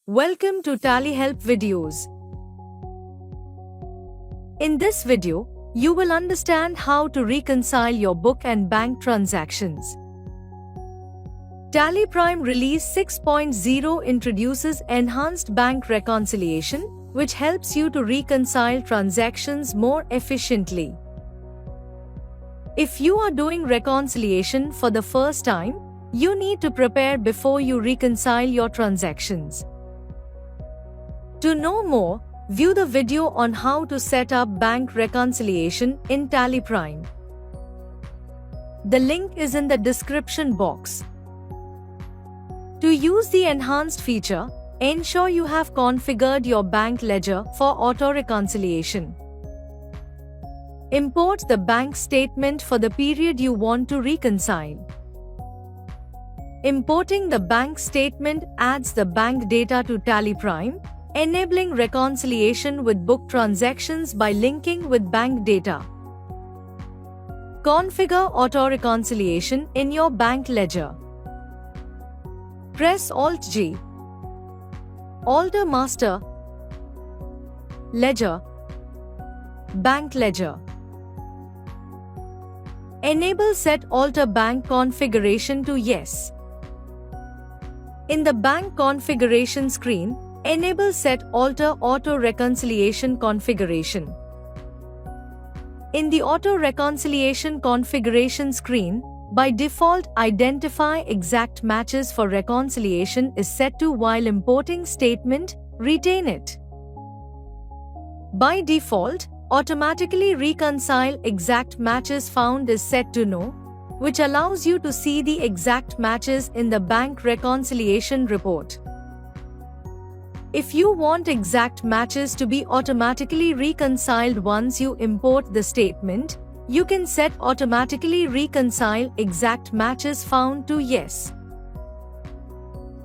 Welcome to Tally Help videos. In this video, you will understand how to reconcile your book and bank transactions. Tally Prime Release 6.0 introduces enhanced bank reconciliation, which helps you to reconcile transactions more efficiently. If you are doing reconciliation for the first time, you need to prepare before you reconcile your transactions. To know more, view the video on how to set up bank reconciliation in Tally Prime. The link is in the description box. To use the enhanced feature, ensure you have configured your bank ledger for auto-reconciliation. Import the bank statement for the period you want to reconcile. Importing the bank statement adds the bank data to Tally Prime, enabling reconciliation with book transactions by linking with bank data. Configure auto-reconciliation in your bank ledger. Press Alt-G. Alter Master Ledger, Bank Ledger. Enable Set Alter Bank Configuration to Yes. In the Bank Configuration screen, enable Set Alter Auto Reconciliation Configuration. In the Auto Reconciliation Configuration screen, by default, Identify Exact Matches for Reconciliation is set to while importing statement, retain it. By default, Automatically Reconcile Exact Matches Found is set to No, which allows you to see the exact matches in the bank reconciliation report. If you want exact matches to be automatically reconciled once you import the statement, you can set Automatically Reconcile Exact Matches Found to Yes.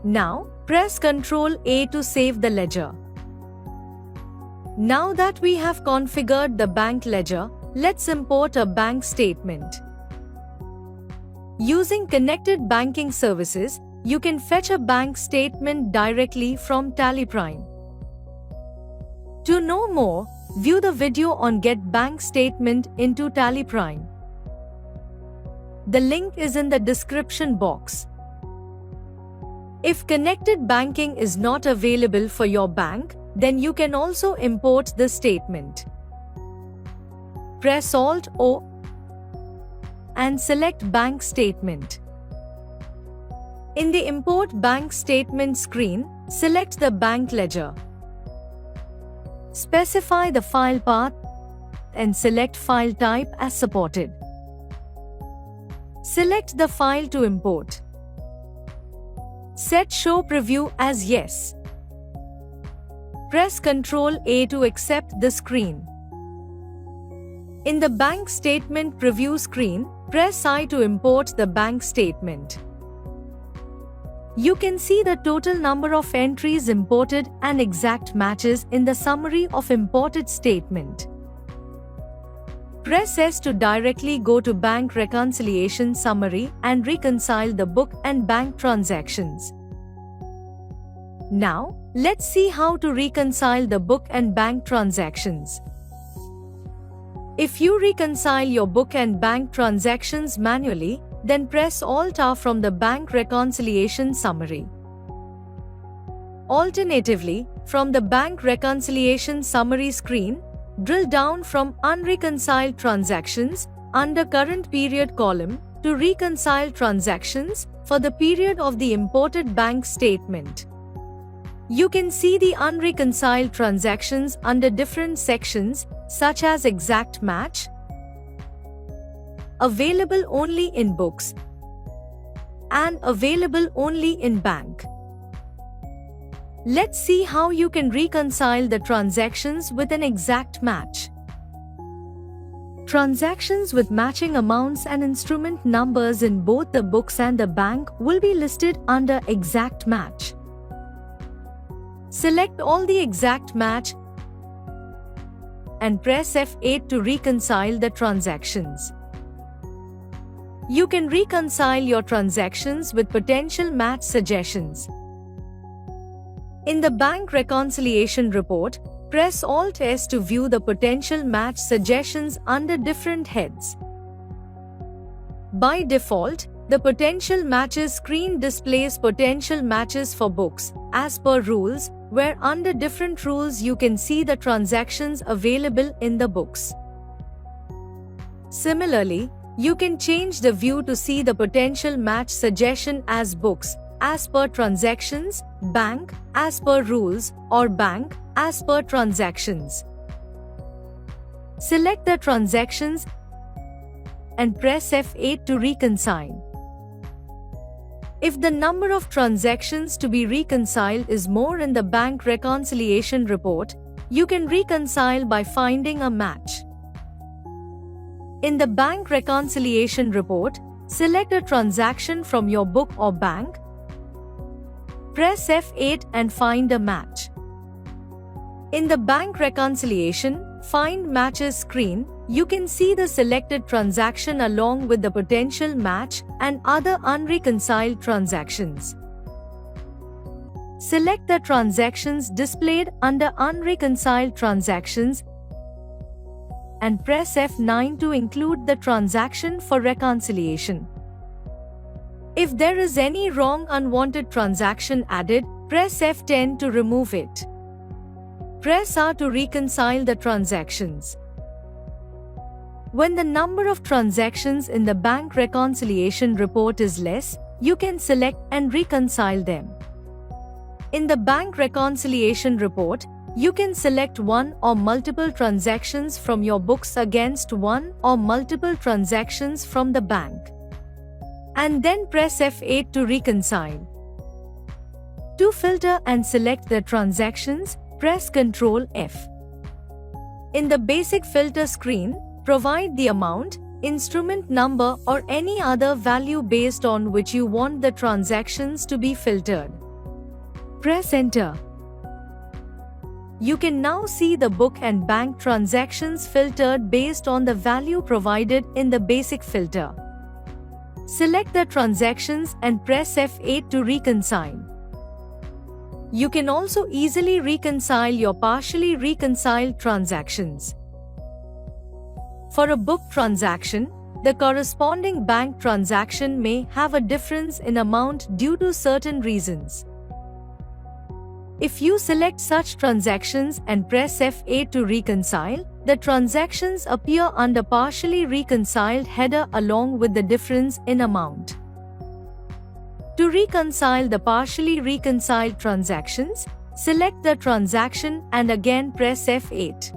Now, press Ctrl A to save the ledger. Now that we have configured the bank ledger, let's import a bank statement. Using connected banking services, you can fetch a bank statement directly from Tally Prime. To know more, view the video on Get Bank Statement into Tally Prime. The link is in the description box. If connected banking is not available for your bank, then you can also import the statement. Press Alt-O and select Bank Statement. In the Import Bank Statement screen, select the bank ledger. Specify the file path and select file type as supported. Select the file to import. Set Show Preview as Yes. Press Ctrl A to accept the screen. In the Bank Statement Preview screen, press I to import the bank statement. You can see the total number of entries imported and exact matches in the summary of imported statement. Press S to directly go to Bank Reconciliation Summary and reconcile the book and bank transactions. Now, let's see how to reconcile the book and bank transactions. If you reconcile your book and bank transactions manually, then press Alt-R from the Bank Reconciliation Summary. Alternatively, from the Bank Reconciliation Summary screen, drill down from Unreconciled Transactions under Current Period column to Reconcile Transactions for the period of the imported bank statement. You can see the unreconciled transactions under different sections such as Exact Match, Available only in books, and Available only in bank. Let's see how you can reconcile the transactions with an exact match. Transactions with matching amounts and instrument numbers in both the books and the bank will be listed under Exact Match. Select all the exact match and press F8 to reconcile the transactions. You can reconcile your transactions with potential match suggestions. In the bank reconciliation report, press Alt-S to view the potential match suggestions under different heads. By default, the potential matches screen displays potential matches for books, as per rules, where under different rules you can see the transactions available in the books. Similarly, you can change the view to see the potential match suggestion as books, as per transactions, bank, as per rules, or bank, as per transactions. Select the transactions and press F8 to reconcile. If the number of transactions to be reconciled is more in the bank reconciliation report, you can reconcile by finding a match. In the bank reconciliation report, select a transaction from your book or bank. Press F8 and find a match. In the bank reconciliation Find Matches screen, you can see the selected transaction along with the potential match and other unreconciled transactions. Select the transactions displayed under Unreconciled Transactions and press F9 to include the transaction for reconciliation. If there is any wrong unwanted transaction added, press F10 to remove it. Press R to reconcile the transactions. When the number of transactions in the bank reconciliation report is less, you can select and reconcile them. In the bank reconciliation report, you can select one or multiple transactions from your books against one or multiple transactions from the bank. And then press F8 to reconcile. To filter and select the transactions, press Ctrl F. In the basic filter screen, provide the amount, instrument number or any other value based on which you want the transactions to be filtered. Press Enter. You can now see the book and bank transactions filtered based on the value provided in the basic filter. Select the transactions and press F8 to reconcile. You can also easily reconcile your partially reconciled transactions. For a book transaction, the corresponding bank transaction may have a difference in amount due to certain reasons. If you select such transactions and press F8 to reconcile, the transactions appear under partially reconciled header along with the difference in amount. To reconcile the partially reconciled transactions, select the transaction and again press F8.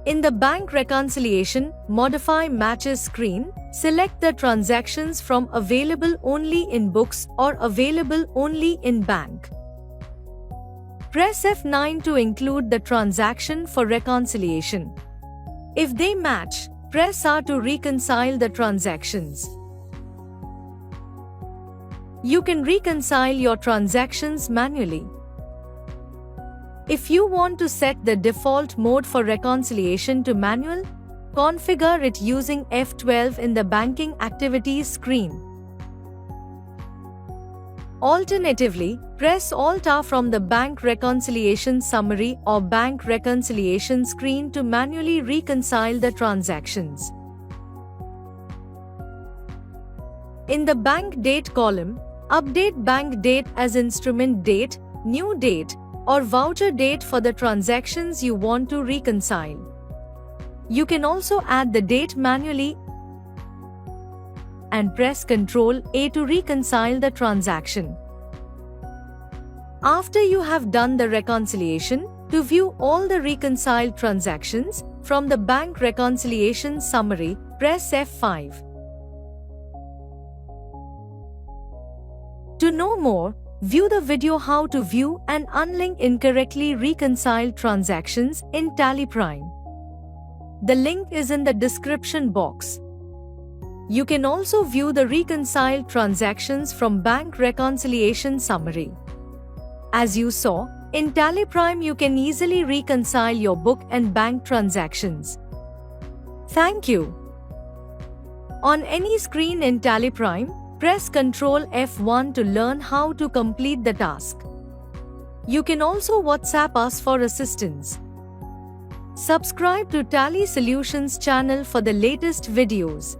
In the bank reconciliation Modify Matches screen, select the transactions from Available Only in Books or Available Only in Bank. Press F9 to include the transaction for reconciliation. If they match, press R to reconcile the transactions. You can reconcile your transactions manually. If you want to set the default mode for reconciliation to manual, configure it using F12 in the Banking Activities screen. Alternatively, press Alt-R from the Bank Reconciliation Summary or Bank Reconciliation screen to manually reconcile the transactions. In the Bank Date column, update bank date as instrument date, new date, or voucher date for the transactions you want to reconcile. You can also add the date manually and press Ctrl A to reconcile the transaction. After you have done the reconciliation, to view all the reconciled transactions, from the Bank Reconciliation Summary, press F5. To know more, view the video How to View and Unlink Incorrectly Reconciled Transactions in TallyPrime. The link is in the description box. You can also view the reconciled transactions from Bank Reconciliation Summary. As you saw, in TallyPrime you can easily reconcile your book and bank transactions. Thank you. On any screen in TallyPrime, press Ctrl F1 to learn how to complete the task. You can also WhatsApp us for assistance. Subscribe to Tally Solutions channel for the latest videos.